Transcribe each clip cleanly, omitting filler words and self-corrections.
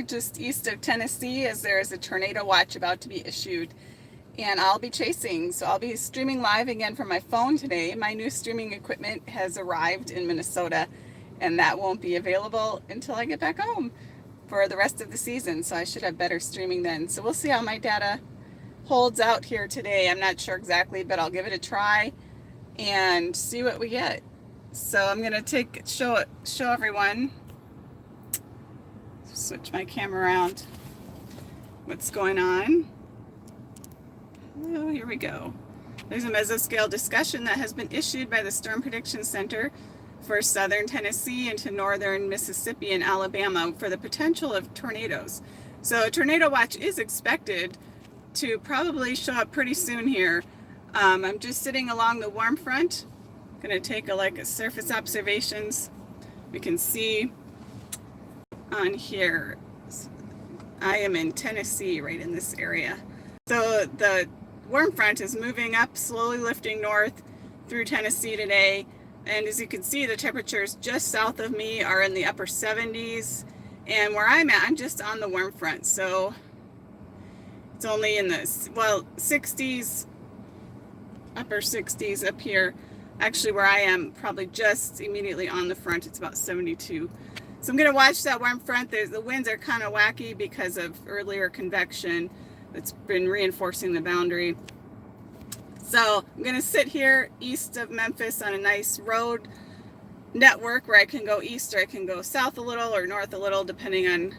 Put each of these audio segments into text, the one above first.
here just east of Tennessee as there is a tornado watch about to be issued. And I'll be chasing, so I'll be streaming live again from my phone today. My new streaming equipment has arrived in Minnesota, and that won't be available until I get back home for the rest of the season, so I should have better streaming then. So we'll see how my data holds out here today. I'm not sure exactly, but I'll give it a try and see what we get. So I'm gonna show everyone, switch my camera around, what's going on. Oh, here we go. There's a mesoscale discussion that has been issued by the Storm Prediction Center for southern Tennessee into northern Mississippi and Alabama for the potential of tornadoes. So a tornado watch is expected to probably show up pretty soon here. I'm just sitting along the warm front. Gonna take a surface observations. We can see on here, I am in Tennessee, right in this area. So the warm front is moving up, slowly lifting north through Tennessee today. And as you can see, the temperatures just south of me are in the upper 70s. And where I'm at, I'm just on the warm front. So it's only in the, 60s, upper 60s up here. Actually, where I am, probably just immediately on the front, it's about 72. So I'm gonna watch that warm front. The winds are kind of wacky because of earlier convection that's been reinforcing the boundary. So I'm gonna sit here east of Memphis on a nice road network where I can go east or I can go south a little or north a little, depending on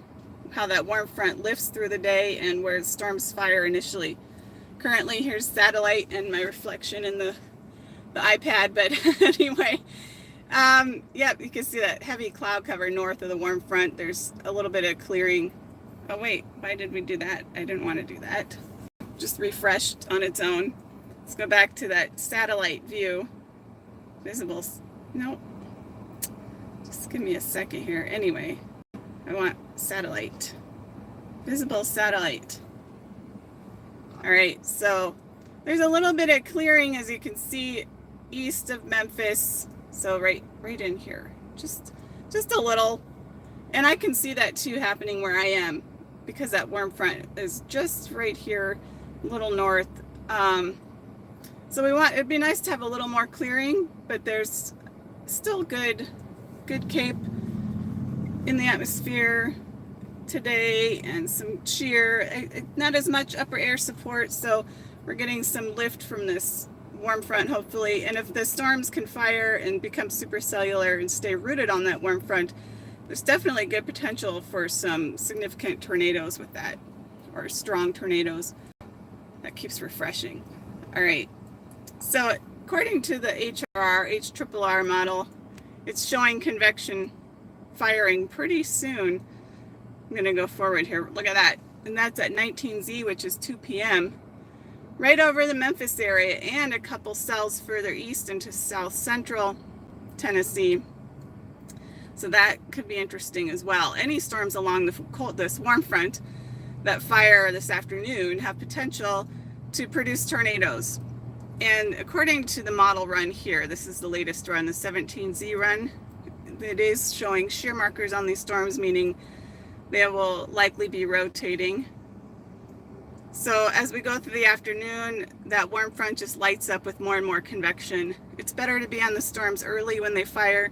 how that warm front lifts through the day and where the storms fire initially. Currently, here's satellite and my reflection in the iPad, but anyway, yeah, you can see that heavy cloud cover north of the warm front. There's a little bit of clearing. Oh wait, why did we do that? I didn't want to do that. Just refreshed on its own. Let's go back to that satellite view. Visible, no, just give me a second here. Anyway, I want satellite, visible satellite. All right, so there's a little bit of clearing, as you can see, east of Memphis. So right in here, just a little. And I can see that too happening where I am because that warm front is just right here, a little north. So it'd be nice to have a little more clearing, but there's still good cape in the atmosphere today and some shear, not as much upper air support. So we're getting some lift from this warm front, hopefully. And if the storms can fire and become supercellular and stay rooted on that warm front, there's definitely good potential for some significant tornadoes with that, or strong tornadoes. That keeps refreshing. All right. So according to the HRR model, it's showing convection firing pretty soon. I'm going to go forward here. Look at that. And that's at 19Z, which is 2 p.m. right over the Memphis area and a couple cells further east into south central Tennessee. So that could be interesting as well. Any storms along this warm front that fire this afternoon have potential to produce tornadoes. And according to the model run here, this is the latest run, the 17Z run, it is showing shear markers on these storms, meaning they will likely be rotating. So as we go through the afternoon, that warm front just lights up with more and more convection. It's better to be on the storms early when they fire,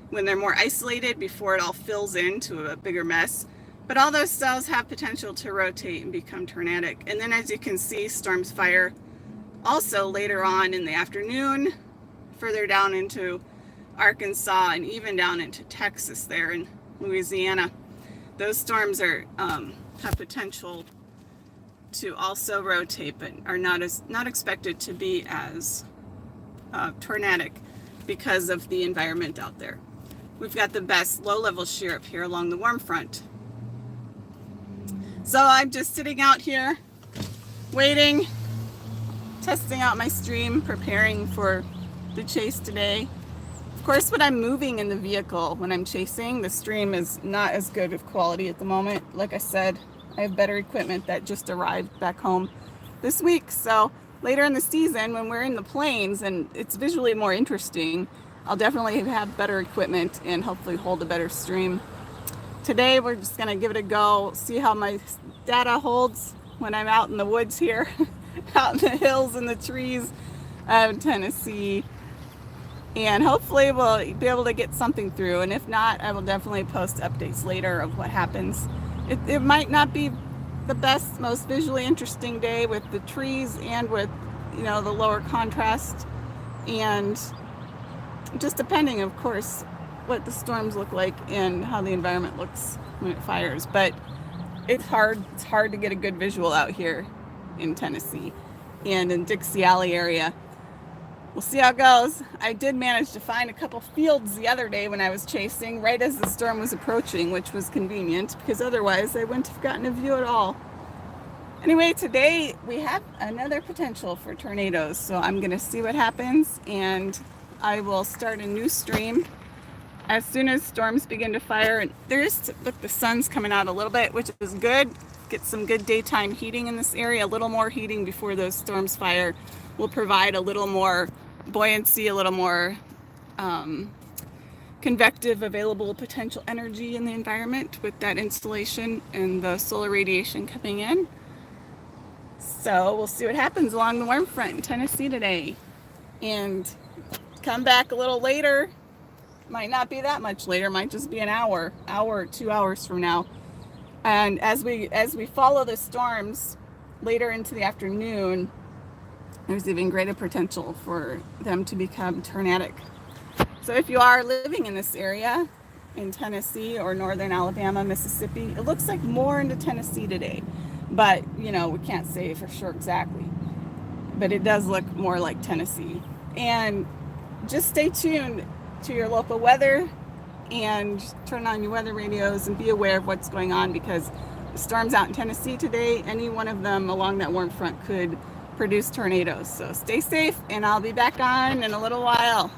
when they're more isolated, before it all fills into a bigger mess. But all those cells have potential to rotate and become tornadic. And then as you can see, storms fire also later on in the afternoon, further down into Arkansas and even down into Texas there in Louisiana. Those storms have potential to also rotate, but are not expected to be as tornadic because of the environment out there. We've got the best low-level shear up here along the warm front. So I'm just sitting out here waiting, testing out my stream, preparing for the chase today. Of course, when I'm moving in the vehicle, when I'm chasing, the stream is not as good of quality at the moment. Like I said, I have better equipment that just arrived back home this week. So later in the season, when we're in the plains and it's visually more interesting, I'll definitely have better equipment and hopefully hold a better stream. today we're just gonna give it a go, see how my data holds when I'm out in the woods here, out in the hills and the trees of Tennessee. And hopefully we'll be able to get something through. And if not, I will definitely post updates later of what happens. It might not be the best, most visually interesting day with the trees and with, you know, the lower contrast, and just depending, of course, what the storms look like and how the environment looks when it fires. But it's hard to get a good visual out here in Tennessee and in Dixie Alley area. We'll see how it goes. I did manage to find a couple fields the other day when I was chasing, right as the storm was approaching, which was convenient because otherwise I wouldn't have gotten a view at all. Anyway, today we have another potential for tornadoes, so I'm going to see what happens, and I will start a new stream as soon as storms begin to fire. And look, the sun's coming out a little bit, which is good. Get some good daytime heating in this area. A little more heating before those storms fire will provide a little more buoyancy, a little more convective available potential energy in the environment with that insolation and the solar radiation coming in. So we'll see what happens along the warm front in Tennessee today, and come back a little later. Might not be that much later, might just be an hour or 2 hours from now. And as we follow the storms later into the afternoon, there's even greater potential for them to become tornadic. So if you are living in this area in Tennessee or northern Alabama, Mississippi, it looks like more into Tennessee today, but you know, we can't say for sure exactly, but it does look more like Tennessee. And just stay tuned to your local weather and turn on your weather radios and be aware of what's going on, because the storms out in Tennessee today, any one of them along that warm front could produce tornadoes. So stay safe, and I'll be back on in a little while.